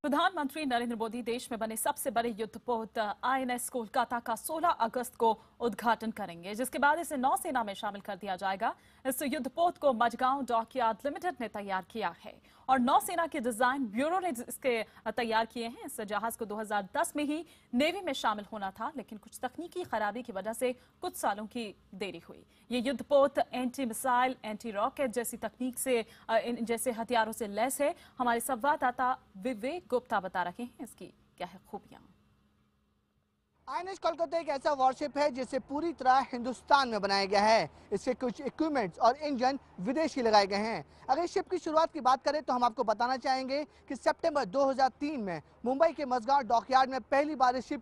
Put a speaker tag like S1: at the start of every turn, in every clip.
S1: प्रधानमंत्री नरेंद्र मोदी देश में बने सबसे बड़े युद्धपोत आईएनएस कोलकाता का 16 अगस्त को उद्घाटन करेंगे, जिसके बाद इसे नौसेना में शामिल कर दिया जाएगा। इस युद्धपोत को मडगांव डॉकयार्ड लिमिटेड ने तैयार किया है और नौसेना के डिजाइन ब्यूरो ने इसके तैयार किए हैं। इस जहाज को 2010 में ही नेवी में शामिल होना था, लेकिन कुछ तकनीकी खराबी की वजह से कुछ सालों की देरी हुई। ये युद्धपोत एंटी मिसाइल, एंटी रॉकेट जैसी तकनीक से जैसे हथियारों से लैस है। हमारे संवाददाता विवेक गुप्ता बता रहे हैं इसकी क्या है खूबियां।
S2: आईएनएस कोलकाता एक ऐसा वॉरशिप है जिसे पूरी तरह हिंदुस्तान में बनाया गया है। इसके कुछ इक्विपमेंट्स और इंजन विदेशी लगाए गए हैं। अगर इस शिप की शुरुआत की बात करें तो हम आपको बताना चाहेंगे कि सितंबर 2003 में मुंबई के मडगांव डॉकयार्ड में पहली बार इस शिप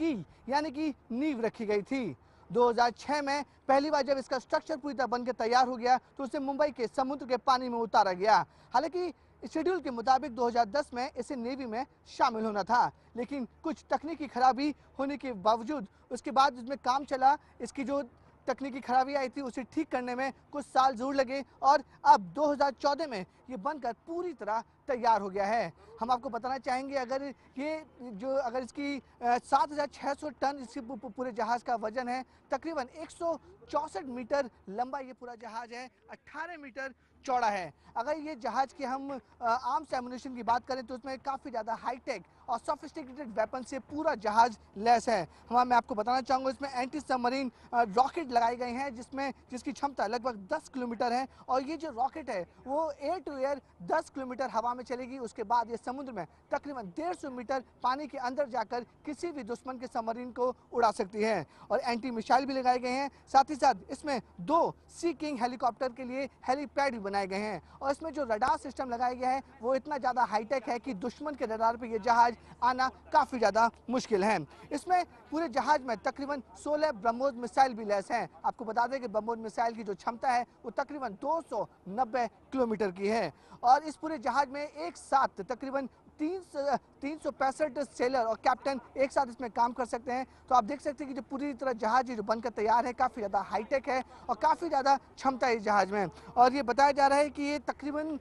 S2: की यानी कि नींव रखी गई थी। 2006 में पहली बार जब इसका स्ट्रक्चर पूरी तरह बनकर तैयार हो गया तो उसे मुंबई के समुद्र के पानी में उतारा गया। हालांकि शेड्यूल के मुताबिक 2010 में इसे नेवी में शामिल होना था, लेकिन कुछ तकनीकी खराबी होने के बावजूद उसके बाद इसमें काम चला। इसकी जो तकनीकी खराबी आई थी उसे ठीक करने में कुछ साल जरूर लगे और अब 2014 में ये बनकर पूरी तरह तैयार हो गया है। हम आपको बताना चाहेंगे अगर इसकी 7,600 टन इस पूरे जहाज का वजन है। तकरीबन 164 मीटर लंबा ये पूरा जहाज है, 18 मीटर चौड़ा है। अगर ये जहाज की हम आर्म्स एमुनेशन की बात करें तो उसमें काफ़ी ज़्यादा हाईटेक और सोफिस्टिकेटेड वेपन से पूरा जहाज लैस है। मैं आपको बताना चाहूँगा इसमें एंटी सबमरीन रॉकेट लगाए गए हैं जिसकी क्षमता लगभग 10 किलोमीटर है और ये जो रॉकेट है वो एयर टू एयर 10 किलोमीटर हवा में चलेगी। उसके बाद ये समुद्र में तकरीबन 150 मीटर पानी के अंदर जाकर किसी भी दुश्मन के सबमरीन को उड़ा सकती है। और एंटी मिसाइल भी लगाए गए हैं। साथ ही साथ इसमें 2 सी किंग हेलीकॉप्टर के लिए हेलीपैड भी बनाए गए हैं और इसमें जो रडार सिस्टम लगाया गया है वो इतना ज़्यादा हाईटेक है कि दुश्मन के रडार पर यह जहाज आना काफ़ी ज़्यादा मुश्किल है। इसमें पूरे जहाज में तकरीबन 16 ब्रह्मोस मिसाइल भी लैस हैं। आपको बता दें कि ब्रह्मोस मिसाइल की जो क्षमता है वो तकरीबन 290 किलोमीटर की है और इस पूरे जहाज में एक साथ तकरीबन 365 सेलर और कैप्टन एक साथ इसमें काम कर सकते हैं। तो आप देख सकते हैं कि जो पूरी तरह जहाज जो बनकर तैयार है काफ़ी ज़्यादा हाईटेक है और काफ़ी ज़्यादा क्षमता है इस जहाज में। और ये बताया जा रहा है कि ये तकरीबन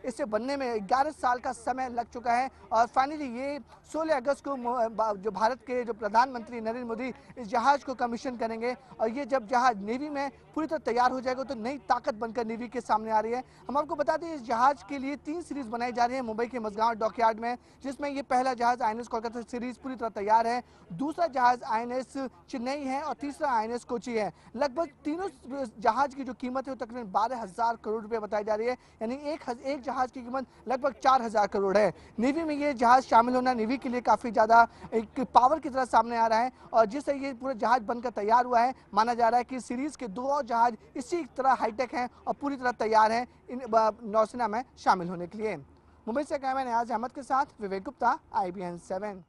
S2: इसे बनने में 11 साल का समय लग चुका है और फाइनली ये 16 अगस्त को जो भारत के जो प्रधानमंत्री नरेंद्र मोदी इस जहाज को कमीशन करेंगे और ये जब जहाज नेवी में पूरी तरह तैयार हो जाएगा तो नई ताकत बनकर नेवी के सामने आ रही है। हम आपको बता दें इस जहाज के लिए 3 सीरीज बनाई जा रही है मुंबई के मडगांव डॉकयार्ड में, जिसमें ये पहला जहाज आईएनएस कोलकाता सीरीज पूरी तरह तैयार है, दूसरा जहाज आईएनएस चेन्नई है और तीसरा आईएनएस कोची है। लगभग तीनों जहाज की जो कीमत है वो तकरीबन 12,000 करोड़ रुपए बताई जा रही है, यानी एक जहाज की कीमत लगभग 4,000 करोड़ है। नेवी में ये जहाज शामिल होना नेवी के लिए काफ़ी ज़्यादा एक पावर की तरह सामने आ रहा है और जिससे ये पूरा जहाज बनकर तैयार हुआ है माना जा रहा है कि सीरीज के 2 और जहाज इसी तरह हाईटेक हैं और पूरी तरह तैयार हैं इन नौसेना में शामिल होने के लिए। मुंबई से कैमरा नियाज अहमद के साथ विवेक गुप्ता, IBN 7।